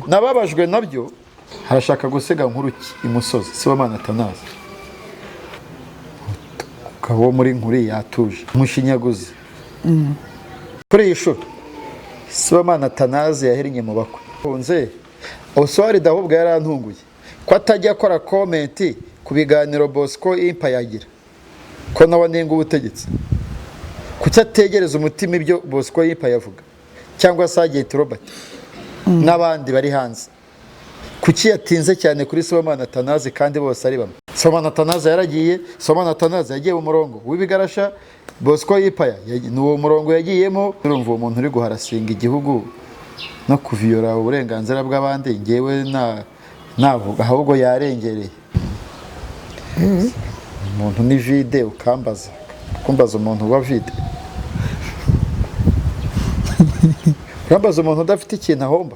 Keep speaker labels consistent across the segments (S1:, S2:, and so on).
S1: nababajwe nabyo harashaka gusega nkuruki imusozi Sibomana Atanaze ukabo muri nkuri yatuje umushinyaguzi kuri iyi shuro Sibomana Atanaze yaherinye mu bakwe unze Oswald ahubwo yarantunguye ko atajya akora comment ku biganiro Bosco Impa yagira ko nawe nenga ubutegetsi kuki ategereza umutima ibyo Bosco Impa yavuga cyangwa Sergeant Robert n'abandi bari hanze kuki yatinze cyane kuri Sibomana Atanaze kandi bose ari bamwe Sibomana Atanaze yaragiye Sibomana Atanaze yagiye mu murongo w'ibigarasha Bosco Impa ni uwo murongo yagiyemo urumva umuntu uri guharasinga igihugu no kuviyora uburenganzira bw'abandi ngewe navuga ahubwo yarengereye umuntu ni vide ukambaza umuntu wa vide ukambaza umuntu udafite ikintu ahomba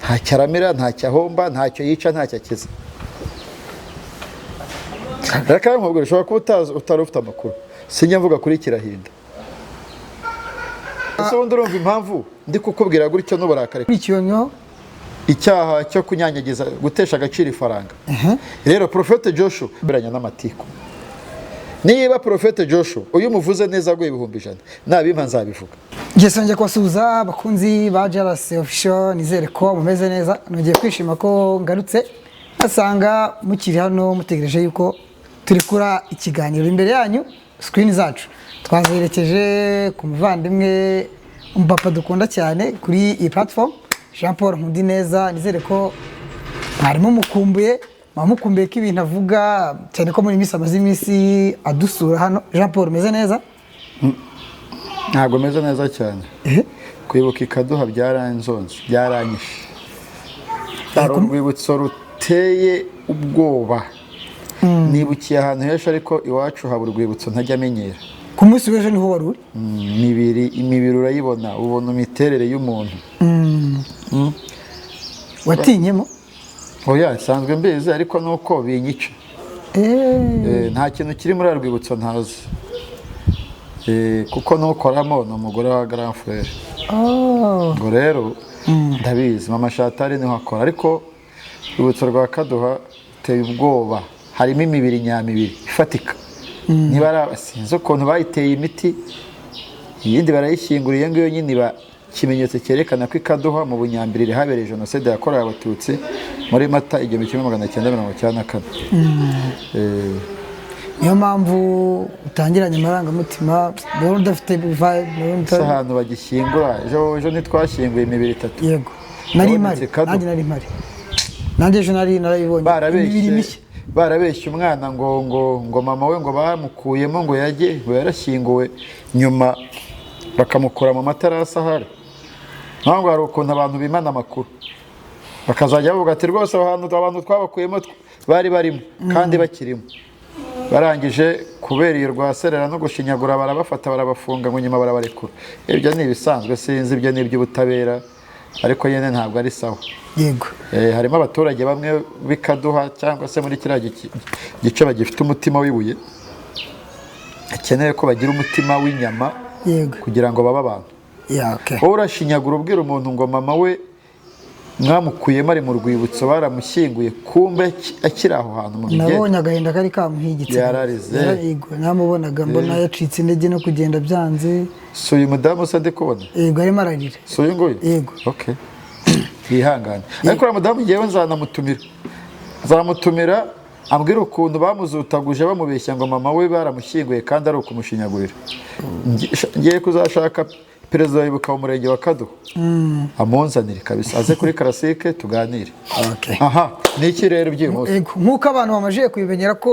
S1: ntacyo aramira ntacyo ahomba ntacyo yica ntacyo akiza reka nkubwira ushobora kuba utari ufite amakuru sinya mvuga kuri Kirahinda ese wundi urumva impamvu ndi kukubwira gutyo n'uburakari icyaha cyo kunyanyagiza gutesha agaciro ifaranga rero Prophete Joshua biranya n'amatiku niba Prophete Joshua uyu muvuze neza aguye 100 nabimpa nzabivuga
S2: ngesanje kwasuza abakunzi ba Jalas Official nizere ko mumeze neza nongeye kwishima ko ngarutse asanga mukiri hano mutegereje yuko turi kura ikiganiro imbere yanyu screen zacu twazerekeje ku muvandimwe umpapa dukunda cyane kuri iyi platform Jean Paul Nkundineza nizere ko harimo mukumbuye mamukumbuye ko ibintu avuga cyane ko muri misi amaze imisi adusura hano Jean Paul meze neza
S1: ntago meze neza cyane kwibuka ikaduha byaranzonze byaranyishe urwibutso ruteye ubwoba nibukiye ahantu henshi ariko iwacu haba urwibutso ntajya amenyera
S2: ku munsi w'ejo niho wari uri
S1: imibiri urayibona ubona imiterere y'umuntu
S2: watinyemo
S1: oya nsanzwe mbizi ariko nuko binyica nta kintu kiri muri rwibutso ntazi kuko nukoramo ni umugore wa Grand Frère ngo rero ndabizi mama Shatari niho akora ariko urwibutso rwa Kaduha uteye ubwoba harimo imibiri nyamibiri ifatika niba sinzi ukuntu bayiteye imiti iyindi barayishyinguriye ngiyo nyine ikimenyetso cyerekana ko Ikaduha mu Bunyambiriri habereye jenoside yakorewe abatutsi muri Mata 1994
S2: niyo mpamvu utangiranye amarangamutima rero udafite vibe
S1: ahantu bagishyingura ejo ntitwashyinguye imibiri 3
S2: yego nari mari nanjye ejo narayibonye
S1: barabeshya umwana ngo mama we ngo bamukuyemo ngo yarashyinguwe nyuma bakamukura mu matarasi ahari ntabwo hari ukuntu abantu bimana amakuru bakazajya bavuga ati rwose abantu twabakuyemo bari barimo kandi bakirimo barangije kubera iyo rwaserera no gushinyagura barabafata barabafunga ngo nyuma barabarekura ibyo ni ibisanzwe sinzi ibyo ni iby'ubutabera ariko yene ntabwo ari sawa
S2: yego
S1: harimo abaturage bamwe b'Ikaduha cyangwa se muri kiriya gice bagifite umutima w'ibuye akeneye ko bagira umutima w'inyama kugira ngo babe abantu wowe urashinyagura ubwira umuntu ngo mama we mwamukuyemo ari mu rwibutso baramushyinguye kumbe akiri aho hantu mu bigenda
S2: nabonye agahinda kari kamuhigitse
S1: yararize
S2: namubonaga mbona yacitse intege no kugenda byanze
S1: so uyu mudamu se ndikubona
S2: yego arimo ararira
S1: so uyu nguyu
S2: yego
S1: okay yihangane ariko uriya mudamu ngewe nzamutumira ambwira ukuntu bamuzutaguje bamubeshya ngo mama we baramushyinguye kandi ari ukumushinyagurira ngiye kuzashaka perezida wa Ibuka w'umurenge wa Kaduha amunzanire kabisa aze kuri Karasike tuganire aha ni iki rero by'umunsi
S2: nk'uko abantu bamaze kubimenyera ko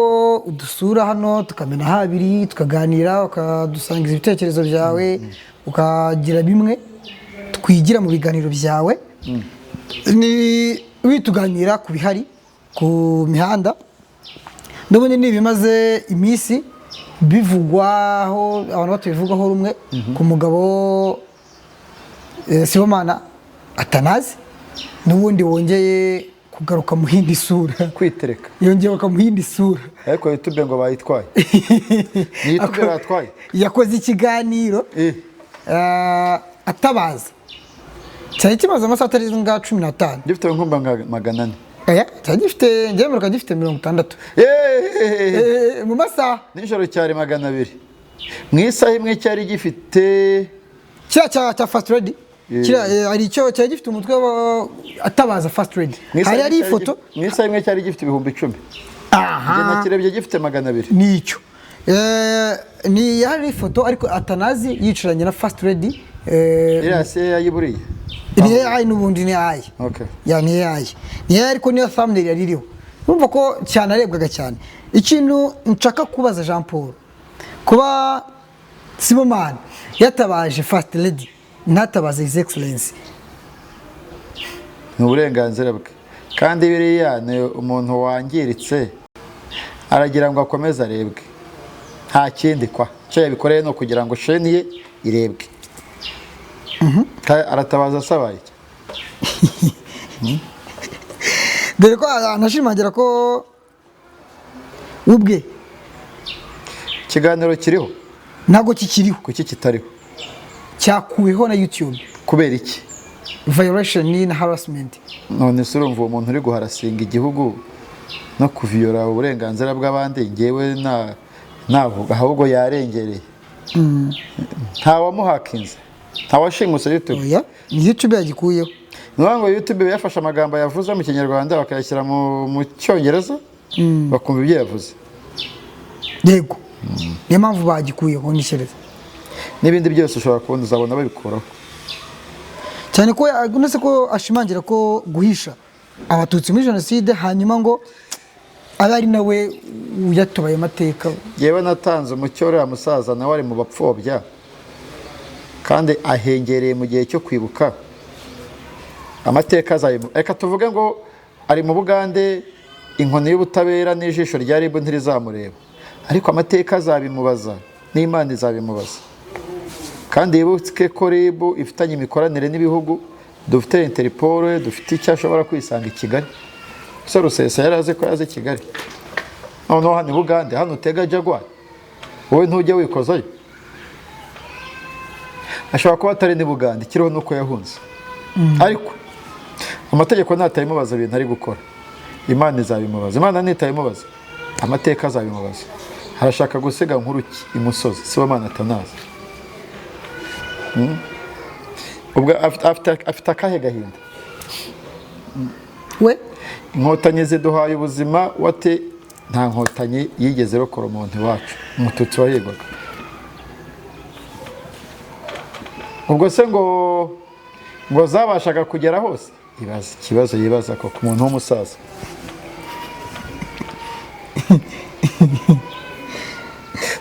S2: udusura hano tukamena habiri tukaganira ukadusangiza ibitekerezo byawe ukagira bimwe twigira mu biganiro byawe ni wituganira ku bihari ku mihanda ndabona nibimaze iminsi bivugwaho abantu batubivugaho rumwe ku mugabo Sibomana Atanaze n'ubundi wongeye kugaruka mu hindi sura
S1: kwitereka
S2: yongeye bakamuhinda isura
S1: ariko YouTube ngo bayitwaye ni YouTube batwaye
S2: yakoze ikiganiro atabaza cyari kimaze amasaha atari nga 15
S1: gifite nkumba nka 400
S2: cyari gifite ngemeruka gifite 60 mu masaha
S1: nijoro cyari 200 mu isaha imwe cyari gifite
S2: cya fast ready ari cyo cyari gifite umutwe atabaza fast ready hari ari ifoto
S1: mu isaha imwe cyari gifite 10,000 njye nakirebye gifite 200
S2: nicyo ni yari ifoto ariko Atanazi yicaranye na fast ready
S1: iriya se yayiburiye
S2: ni AI n'ubundi ni AI
S1: okay
S2: ya ni AI ariko niyo thumbnail yaririho urumva ko cyane arebwaga cyane ikintu nshaka kubaza Jean Paul kuba Sibomana yatabaje fast ready ntatabaza his excellence
S1: ni uburenganzira bwe kandi biriya ni umuntu wangiritse aragira ngo akomeze arebwe nta kindi kwa cyo yabikoreye no kugira ngo sheni ye irebwe aratabaza asaba iki
S2: dore ko anashimangira ko ubwe
S1: ikiganiro kiriho
S2: ntabwo kikiriho
S1: kuki kitariho
S2: cyakuweho na YouTube
S1: kubera iki
S2: violation na harassment
S1: none se urumva umuntu uri guharasinga igihugu no kuviyora uburenganzira bw'abandi ngewe navuga ahubwo yarengereye ntawamuhakinze ntawashimuse YouTube
S2: oya YouTube yagikuyeho
S1: ngo YouTube yafashe amagambo yavuze mu kinyarwanda bakayashyira mu cyongereza bakumva ibyo yavuze
S2: yego niyo mpamvu bagikuyeho nishereza
S1: n'ibindi byose ushobora kubona uzabona babikuraho
S2: cyane ko unese ko ashimangira ko guhisha abatutsi muri jenoside hanyuma ngo abe ari nawe uyatubaye amateka
S1: yewe natanze umucyo uriya musaza nawe ari mu bapfobya kandi ahengereye mu gihe cyo kwibuka amateka reka tuvuge ngo ari mu Bugande inkoni y'ubutabera n'ijisho rya RIB ntirizamureba ariko amateka azabimubaza n'Imana izabimubaza kandi yibuke ko RIB ifitanye imikoranire n'ibihugu dufite Interpol dufite icyo ashobora kwisanga i Kigali so Rusesa yari azi ko yaze Kigali noneho hano i Bugande hano utega Jaguar wowe ntujya wikozayo ashobora kuba atari ni Bugande kiriho nuko yahunze ariko amategeko natayimubaza ibintu ari gukora Imana izabimubaza Imana nitayimubaza amateka azabimubaza harashaka gusiga nkuruki imusozi Sibomana Atanazi ubwo afite akahe gahinda
S2: we
S1: inkotanyi ziduhaye ubuzima wate nta nkotanyi yigeze rokora umuntu iwacu umututsi wahigwaga ubwo se ngo zabashaga kugera hose ikibazo yibaza ko ku muntu w'umusaza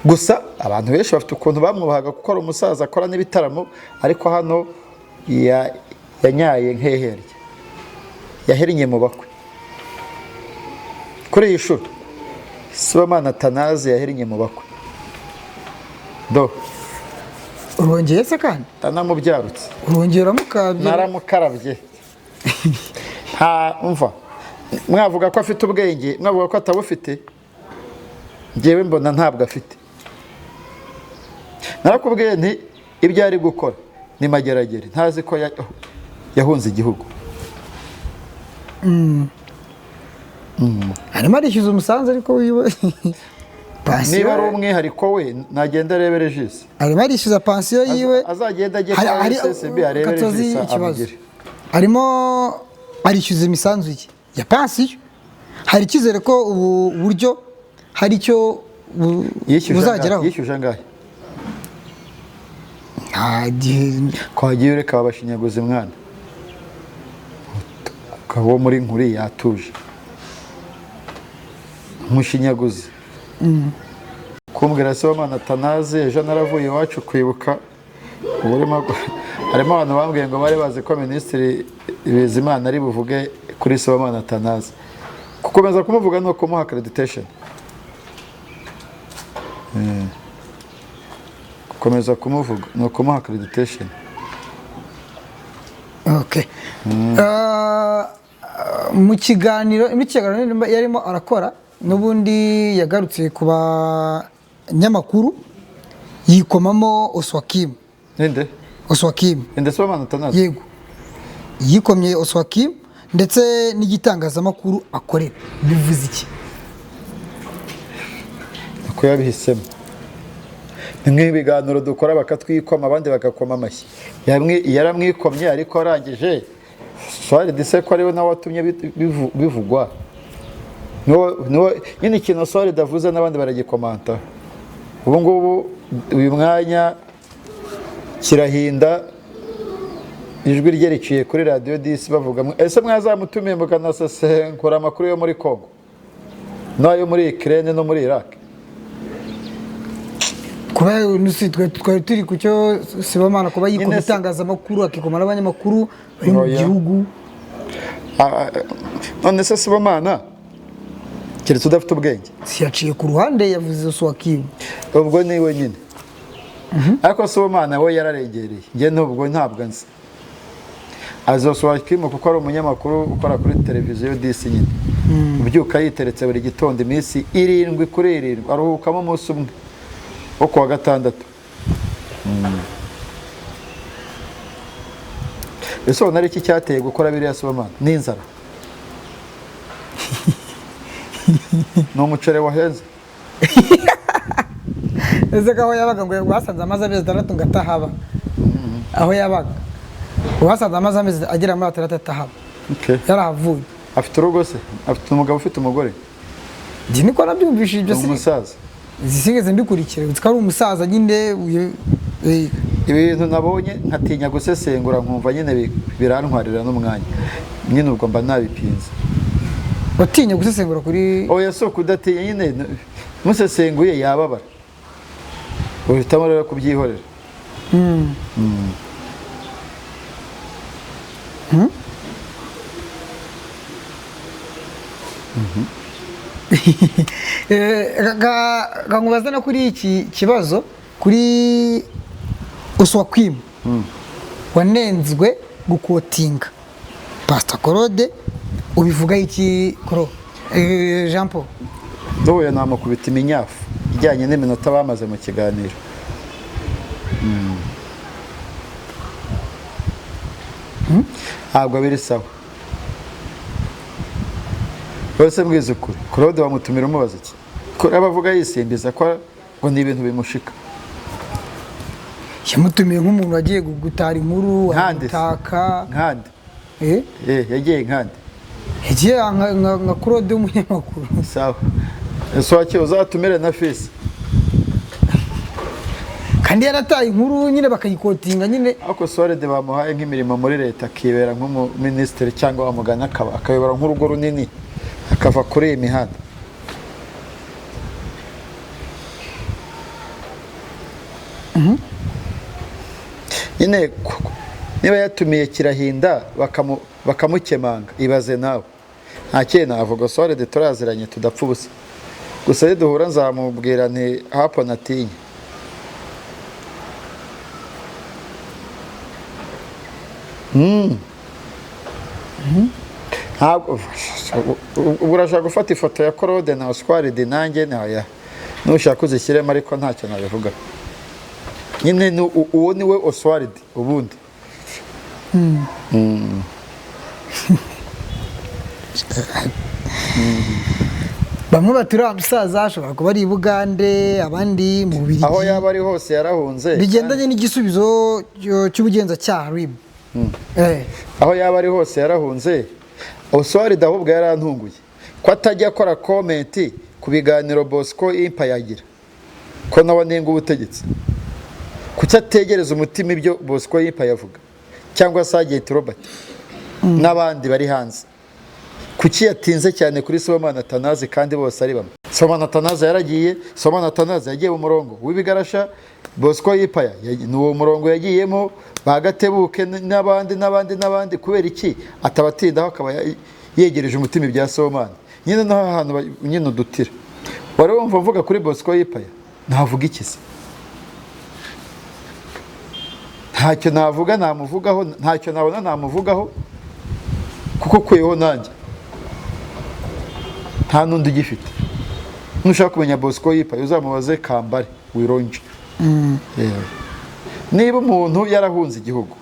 S1: gusa abantu benshi bafite ukuntu bamwubahaga kuko ari umusaza akora n'ibitaramo ariko hano yanyaye nk'eherye yaherinnye mu bakwe kuri iyi shuri Sibomana Atanazi yaherinnye mu bakwe
S2: urongeye se kandi
S1: tanamubyarutse
S2: urongera mukabye
S1: naramukarabye nta umva mwavuga ko afite ubwenge mwavuga ko atabufite ngewe mbona ntabwo afite narakubwiye nti ibyo ari gukora ni mageragere ntazi ko yahunze igihugu
S2: arimo arishyuza umusanzu ariko wiwe
S1: niba ari umwihariko we nagenda arebere jisi
S2: arimo arishyuza pansiyo yiwe
S1: azagenda ajye kwa SSB arebere jisi amugire
S2: arimo arishyuza imisanzu ye ya pansiyo hari icyizere ko ubu buryo hari icyo buzageraho
S1: yishyuje angahe
S2: kwagiye
S1: ureka babashinyaguza mwana ukaba muri nkuri yatuje umushinyaguzi kumbwira Sibomana Atanazi ejo naravuye iwacu kwibuka harimo abantu bambwiye ngo bari bazi ko Minisitiri Bizimana ari buvuge kuri Sibomana Atanazi gukomeza kumuvuga no kumuha accreditation gukomeza kumuvuga no kumuha accreditation
S2: okay mu kiganiro yarimo arakora n'ubundi yagarutse ku banyamakuru yikomamo Oswakim
S1: ninde
S2: Oswakim
S1: Sibomana Atanazi
S2: yego yikomye Oswakim ndetse n'igitangazamakuru akorera bivuze iki?
S1: uko yabihisemo ni nk'ibiganiro dukora bakatwikoma abandi bagakoma amashyi. Yaramwikomye ariko arangije Oswald se ko ariwe nawe watumye bivugwa. Nyine ikintu Oswald avuze n'abandi baragikomanta. Ubu ngubu uyu mwanya kirahinda ijwi rye riciye kuri Radio 10 bavuga ese mwazamutumiye mukanasesengura amakuru yo muri Congo n'ayo muri Ukraine no muri Iraq.
S2: Kuba twari turi ku cyo Sibomana kuba yikoma itangazamakuru akikoma n'abanyamakuru bari mu gihugu.
S1: None se Sibomana keretse udafite ubwenge
S2: siyaciye ku ruhande yavuze Oswakim
S1: ubwo ni we nyine. Ariko Sibomana we yararegereye njye nubwo ntabwo nzi azo Oswakim kuko ari umunyamakuru ukora kuri televiziyo 10 nyine ubyuka yiteretse buri gitondo iminsi 7 kuri 7 aruhukamo umunsi umwe wo kuwa gatandatu. Ese ubona ari iki cyateye gukora biriya Sibomana? N'inzara ni umucere waheze.
S2: ese ko aho yabaga ngo basanze amazi amezi 6 ngo atahaba aho yabaga basanze amazi amezi agera muri 6 atahaba. Yarahavuye
S1: afite urugo se? Afite umugabo ufite umugore?
S2: Ndi niko nabyumvishije ibyo
S1: umusaza
S2: zisigeze mbikurikira utsikari umusaza nyine
S1: ibintu nabonye nkatinya gusesengura nkumva nyine birantwarira n'umwanya nyine ubwo mba nabipinze.
S2: Watinya gusesengura kuri
S1: oya so kudatinya nyine musesenguye yababara uhitamo rero kubyihorera. Gangubaza no kuri iki kibazo kuri Oswakim
S2: wanenzwe gukotinga Pastor Claude ubivuga iki koro Jean Paul?
S1: Doya namukubita iminyafu ijyanye n'iminota bamaze mu kiganiro. Ntabwo biri sawa. Bose mbwiza ukuri Claude wamutumira umubaza iki? Ko abavuga yisimbiza ko ngo ni ibintu bimushika.
S2: Yamutumiye nk'umuntu wagiye gutara inkuru ataka
S1: nkande. Yagiye nkande.
S2: Yagiye nka Claude w'umunyamakuru.
S1: Sawa. Swaki uzatumire na Fils.
S2: Kandi yarataye inkuru nyine bakayikotinga nyine.
S1: Ako Swalde bamuhaye nk'imirimo muri leta akibera nk'umuministeri cyangwa wamugana akayobora nk'urugo runini akava kuri iyi mihanda. Nyine niba yatumiye kirahinda bakamukemanga ibaze nawe nta kintu avuga Swalde turaziranye tudapfa ubusa gusa duhura nzamubwira nti hapo natinye. Ntabwo urashaka gufata ifoto ya Claude na Oswald nanjye naya nushaka uzishyiremo ariko ntacyo nabivuga nyine uwo niwe Oswald ubundi.
S2: Bamwe batura musaza ashobora kuba ari Bugande abandi mu Bubiligi
S1: aho yaba ari hose yarahunze
S2: bigendanye n'igisubizo cy'ubugenzacyaha RIB.
S1: Aho yaba ari hose yarahunze. Oswald ahubwo yarantunguye ko atajya akora comment ku biganiro Bosco Impa yagira ko nawe nenga ubutegetsi kuki ategereza umutima ibyo Bosco Impa yavuga cyangwa Sergeant Robert n'abandi bari hanze. Kuki yatinze cyane kuri Sibomana Atanaze kandi bose ari bamwe. Sibomana Atanaze yaragiye, Sibomana Atanaze yagiye mu murongo w'ibigarasha, Bosco Impa ni uwo murongo yagiyemo bagatebuke n'abandi kubera iki atabatindaho akaba yegereje umutima ibya Sibomana. Nyine no ahantu nyine udutira. Wari wumva mvuga kuri Bosco Impa navuga iki se? Ntacyo navuga namuvugaho, ntacyo nabona namuvugaho kuko kweho nanjye nta nundi gifite. Nushaka kumenya Bosco Impa uzamubaze Kambare wironje. Niba umuntu yarahunze igihugu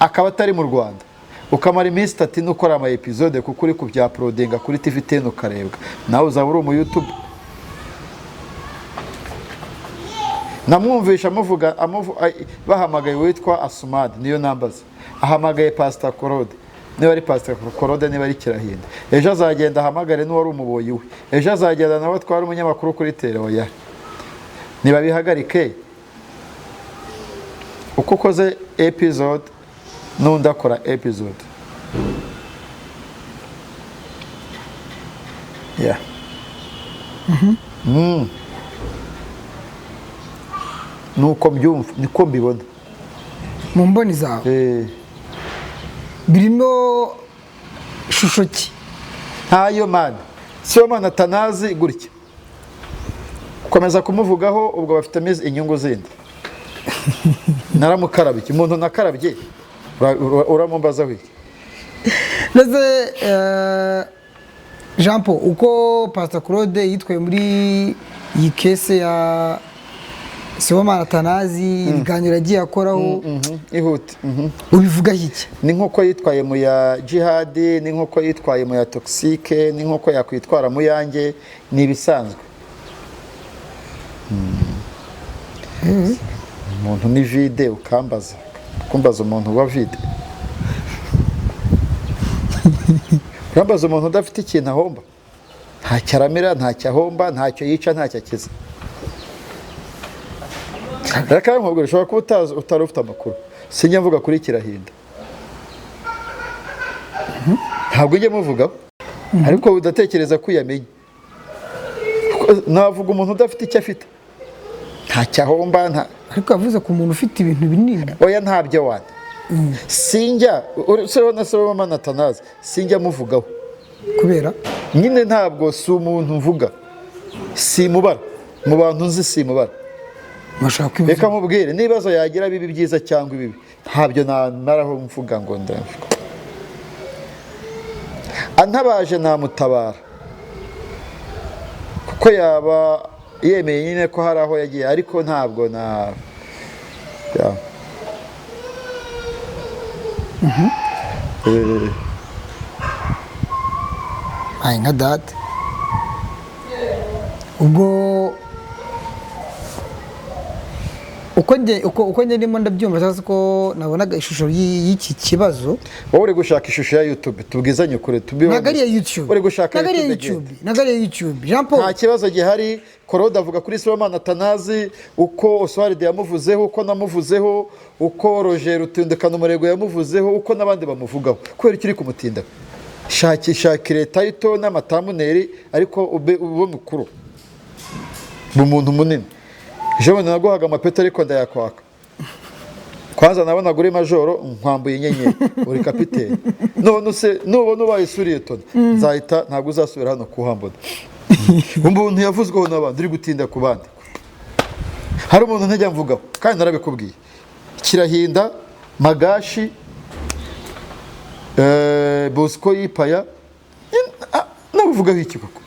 S1: akaba atari mu Rwanda ukamara iminsi 3 ukora ama episode kuko uri kubyaplodinga kuri TV10 ukarebwa, nawe uzaba uri mu YouTube. Namwumvisha amuvuga bahamagaye witwa Asumad, niyo nambaza, ahamagaye Pastor Claude, niba ari Pastor Claude niba ari Kirahinda, ejo azagenda ahamagare n'uwari umuboyi we, ejo azagenda nawe twari umunyamakuru kuri televiziyo, niba bihagarike uko ukoze episode n'undi akora episode. Nuko mbyumva, niko mbibona
S2: mu mboni zawe. Birimo shusho ki?
S1: Ntayo man, Sibomana Atanazi gutya komeza kumuvugaho, ubwo bafitemo inyungu zindi. Naramukarabye, umuntu nakarabye uramumbazaho iki?
S2: Neze Jean Paul, uko Pastor Claude yitwaye muri iyi kese ya Sibomana Atanazi, ibiganiro agiye akoraho
S1: ihute,
S2: ubivuga iki?
S1: Ni nkuko yitwaye mu ya Jihad, ni nkuko yitwaye mu ya Toxique, ni nkuko yakwitwara mu yanjye, ni ibisanzwe. Umuntu ni vide ukambaza umuntu wa vide. Ukambaza umuntu udafite ikintu ahomba, ntacyo aramira, ntacyo ahomba, ntacyo yica, ntacyo akiza. Reka nkubwira, ushobora kuba utari ufite amakuru, sinjya mvuga kuri Kirahinda, ntabwo ujye muvugaho, ariko udatekereza ko uyamenye. Navuga umuntu udafite icyo afite, ntacyo ahomba,
S2: ariko yavuze ku muntu ufite ibintu binini.
S1: Oya ntabyo wana, sinjya urabona Sibomana Atanazi sinjya muvugaho
S2: kubera
S1: nyine ntabwo si umuntu mvuga, simubara mu bantu nzi, simubara. Reka nkubwire, n'ibibazo yagira bibi byiza cyangwa ibibi, ntabyo naraho mvuga ngo ndavuga. Antabaje namutabara kuko yaba yemeye nyine ko hari aho yagiye, ariko ntabwo na
S2: nka data ubwo uko njye ndimo ndabyumva, cyangwa se ko nabonaga ishusho y'iki kibazo.
S1: Wowe uri gushaka ishusho ya YouTube, tubwizanye ukuri,
S2: ntabwo ari iya YouTube,
S1: uri gushaka
S2: ntabwo ari iya YouTube. Jean Paul,
S1: nta kibazo gihari. Claude avuga kuri Sibomana Atanazi uko Oswald yamuvuzeho, uko namuvuzeho, uko Roger Rutundekana Umurego yamuvuzeho, uko n'abandi bamuvugaho. Kubera icyo uri kumutinda, shakire title n'amatamuneri, ariko ube mukuru, umuntu munini. Jewe naguhaga amapeti ariko ndayakwaka. Kwanza nabonaga uri majoro, nkwambuye inyenyeri, uri kapiteni. Nubona ubaye Suriyetoni, nzahita ntabwo uzasubira hano kuhambona. Umuntu yavuzweho n'abandi, uri gutinda ku bandi. Hari umuntu ntajya mvugaho, kandi narabikubwiye. Kirahinda, Magashi, Bosco Yipaya, nabuvugaho iki koko?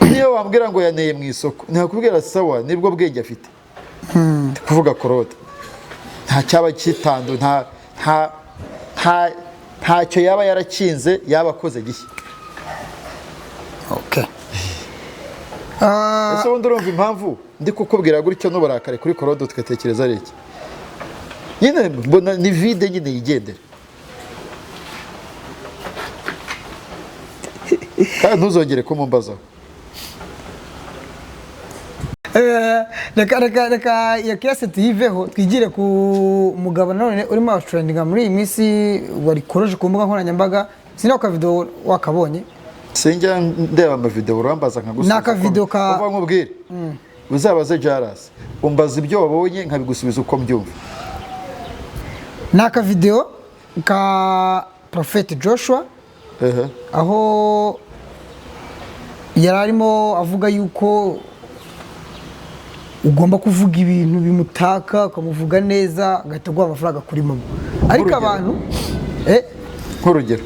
S1: Niyo wambwira ngo yaneye mu isoko, ntakubwira sawa, nibwo bwenge afite. Kuvuga Claude nta cyaba kitando, ntacyo yaba yarakinze, yaba akoze gishya.
S2: Okay.
S1: Ese ubundi urumva impamvu ndi kukubwira gutyo n'uburakari kuri Claude tugatekereza ari iki? Nyine mbona ni vide nyine yigendera. Kandi ntuzongere kumumbazaho.
S2: Reka iyo kese tuyiveho, twigire ku mugabo none urimo atrendinga muri iyi minsi, warikoreje ku mbuga nkoranyambaga. Sinako ka video wakabonye?
S1: Sinjya ndeba ama video urambaza nkagusubiza.
S2: Naka video ka
S1: uva nkubwire. Uzabaze Jaras, umbaza ibyo wabonye nkabigusubiza uko mbyumva.
S2: Naka video ka Prophet Joshua, aho yararimo avuga yuko ugomba kuvuga ibintu bimutaka, ukamuvuga neza, agahita guha amafaranga kuri mama. Ariko abantu
S1: nk'urugero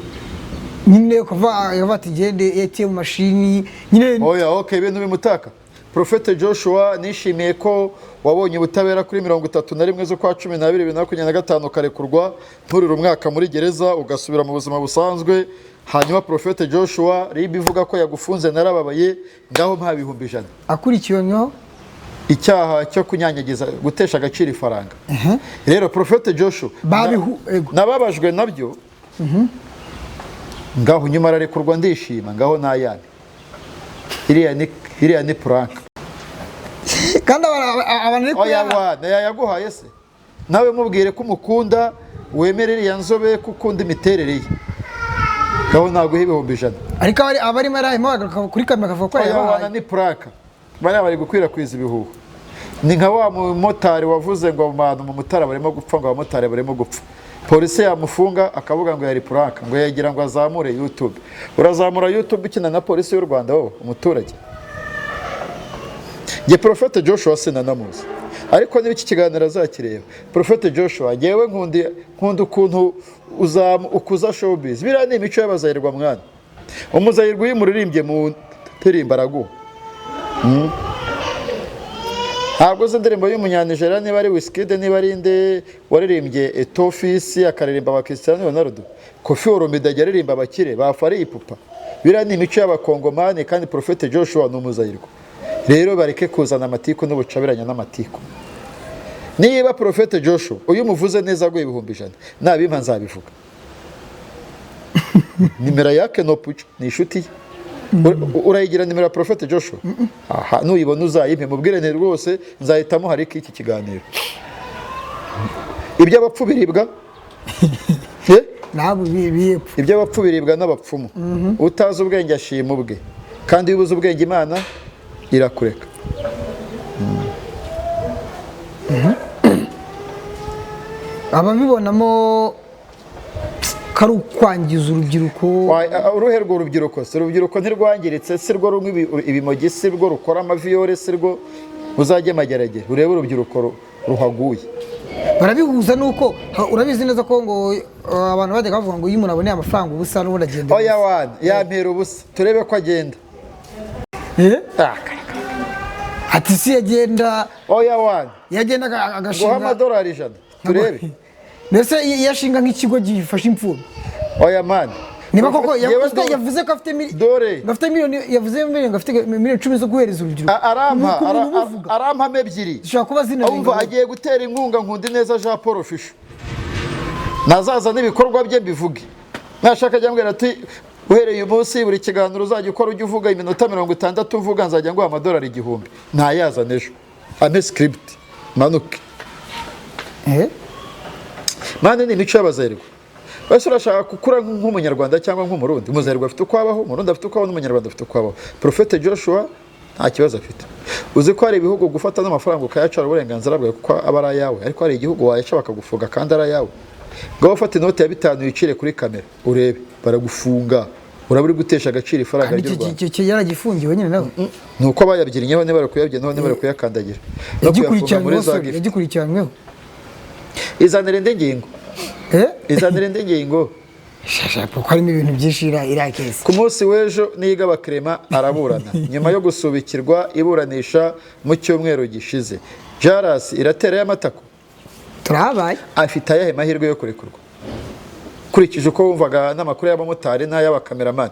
S2: nyine ukava ati gende ATM mashini nyine.
S1: Oya, okay, ibintu bimutaka Prophete Joshua, nishimiye ko wabonye ubutabera kuri 31 z'ukwa 12 2025 ukarekurwa nturira umwaka muri gereza ugasubira mu buzima busanzwe. Hanyuma Prophete Joshua, RIB ivuga ko yagufunze narababaye, ngaho mpa 100,000
S2: akurikiranyweho
S1: icyaha cyo kunyanyagiza gutesha agaciro ifaranga. Rero Prophete Joshua nababajwe nabyo, ngaho nyuma ararekurwa ndishima, ngaho nayane iriya ni prank.
S2: kandi abantu
S1: yaguhaye se nawe mubwire ko umukunda, wemere iriya nzobe ko ukunda imiterere ye, ngaho naguhe 100,000.
S2: ariko abarimo arahimo kuri kamera akavuga ko
S1: yabahaye ni prank, bari gukwirakwiza ibihuha. Ni nka wa mumotari wavuze ngo abantu mu Mutara barimo gupfa, ngo abamotari barimo gupfa, polisi yamufunga akavuga ngo yari prank, ngo yagira ngo azamure YouTube. Urazamura YouTube ukina na polisi y'u Rwanda wowe umuturage? Nge Prophete Joshua sinanamuzi, ariko niba iki kiganiro azakireba, Prophete Joshua ngewe nkunda ukuntu ukuza showbiz. Biriya ni imico y'abazayirwa mwana. Umuzayirwa iyo umuririmbye mu ndirimbo araguha. Ntabwo uzi indirimbo y'umunyanijera niba ari Wizkid, niba ari inde waririmbye Etofisi akaririmba aba Cristiano Ronaldo, Koffi Olomide ajya aririmba abakire ba Fally Ipupa. Biriya ni imico y'abakongomani, kandi Prophete Joshua ni umuzayirwa. Rero bareke kuzana amatiku n'ubucabiranya n'amatiku. Niba Prophete Joshua uyu muvuze neza aguye 100,000, nabimpa nzabivuga. Nimero yake no pucho ni inshuti ye. Urayigira nimero ya Prophete Joshua? Aha, nuyibona uzayimpe mubwire ne rwose nzahitamo hari iki kiganiro. Ibyo abapfu biribwa
S2: nabo biyepfu.
S1: Ibyo abapfu biribwa n'abapfumu. Utazi ubwenge ashima ubwe, kandi ubuze ubwenge Imana irakureka.
S2: Ababibonamo kari ukwangiza urubyiruko.
S1: Uruhe rwo urubyiruko? Se urubyiruko ntirwangiritse, si rwo rumwe ibimogi, si rwo rukora amaviyore, si rwo uzajye mageragere urebe urubyiruko ruhaguye.
S2: Barabihuza nuko urabizi neza ko ngo abantu bajya bavuga ngo iyo umuntu aboneye amafaranga ubusa n'ubundi agenda.
S1: Oya wana yampera ubusa turebe ko agenda.
S2: Ati si yagenda.
S1: Oya wana
S2: yagenda agashinga
S1: $100 turebe.
S2: Mbese yashinga nk'ikigo gifasha imfubyi.
S1: Oya man,
S2: niba koko yavuze ko afite miliyoni, yavuze miliyoni, afite miliyoni 10 zo guhereza urubyiruko.
S1: Arampa 2.
S2: Zishobora kuba zina.
S1: Umva agiye gutera inkunga Nkundi neza Jean Paul Fisho. Nazaza n'ibikorwa bye mbivuge. Nashaka jyambwira ati uhereye umunsi buri kiganiro uzajya ukora ujye uvuga iminota 60 uvuga nzajya nguha $1,000. Ntayaza nejo. Ame script manuke. Mane ni imico y'abazayirwa. Bose urashaka gukura nk'umunyarwanda cyangwa nk'umurundi. Umuzayirwa afite uko abaho, umurundi afite uko abaho, n'umunyarwanda afite uko abaho. Prophete Joshua nta kibazo afite. Uzi ko hari ibihugu gufata n'amafaranga ukayacara uburenganzira bwawe kuko aba ari ayawe, ariko hari igihugu wayaca bakagufunga kandi ari ayawe. Ngaho ufata inoti ya 5 yicire kuri kamera urebe baragufunga. Uraburi gutesha agaciro ifaranga ry'u Rwanda.
S2: Icyo yaragifungiwe nyine nawe.
S1: Nuko bayabyirinyeho ne barakuyabyeho ne barakuyakandagira.
S2: Yagikurikiranweho.
S1: Izanire ndengingo. Izanire ndengingo.
S2: Shasha kuko harimo ibintu byinshi irakese.
S1: Ku munsi w'ejo niga bakrema araburana. Nyuma yo gusubikirwa iburanisha mu cyumweru gishize. Jaras iratera y'amatako.
S2: Turabaye.
S1: Afite ayahe mahirwe yo kurekurwa? Kurikije uko wumvaga n'amakuru y'abamotari n'ay'abakameramani.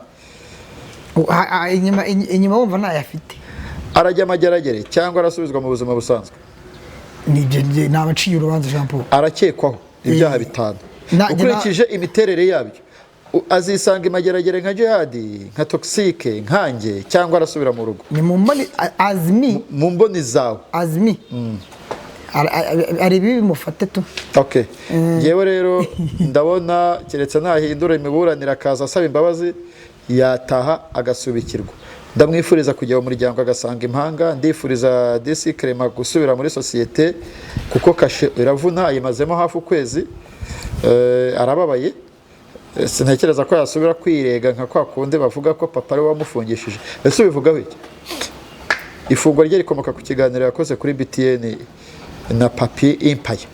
S2: Inyuma wumva ntayafite.
S1: Arajya amageragere cyangwa arasubizwa mu buzima busanzwe?
S2: Nibyo nabaciye urubanza Jean Paul.
S1: Arakekwaho ibyaha 5. Ukurikije imiterere yabyo azisanga imageragere nka jihadi, nka toxique, nkange cyangwa arasubira mu rugo.
S2: Ni mumboni azmi.
S1: Mumboni zawe.
S2: Azmi. Ari bibi mufate tu.
S1: Okay. Yewe rero ndabona keretse nahindura imiburanira akaza asaba imbabazi yataha agasubikirwa. Ndamwifuriza kujya mu muryango agasanga impanga, ndifuriza DC Clement gusubira muri societe kuko kashe iravuna yimazemo hafi ukwezi. Arababaye. Sintekereza ko yasubira kwirega nka kwa kunde bavuga ko papa ari wamufungishije. Ese bivuga iki? Ifungwa rye rikomoka ku kiganiro yakoze kuri BTN na Papier Empire.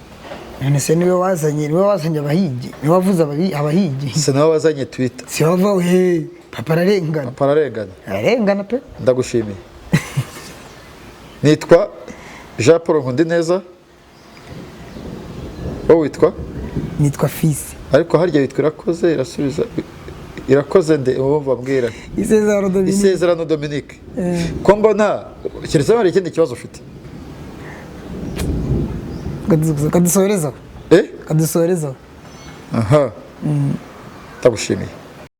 S2: Nese niwe wazanye abahigi. Niwe wavuze abahigi.
S1: Se nawe wazanye Twitter.
S2: Si wava we papa ararengana.
S1: Papa ararengana.
S2: Ararengana pe.
S1: Ndagushimiye. nitwa Jean Paul Nkundineza. wowe witwa?
S2: nitwa Fisi.
S1: ariko harya witwa Irakoze irasubiza Irakoze nde uwo mbabwira? Isezerano Dominique. ko mbona keretse hari ikindi kibazo ufite?
S2: kadusorezaho.
S1: Aha. Ndagushimiye.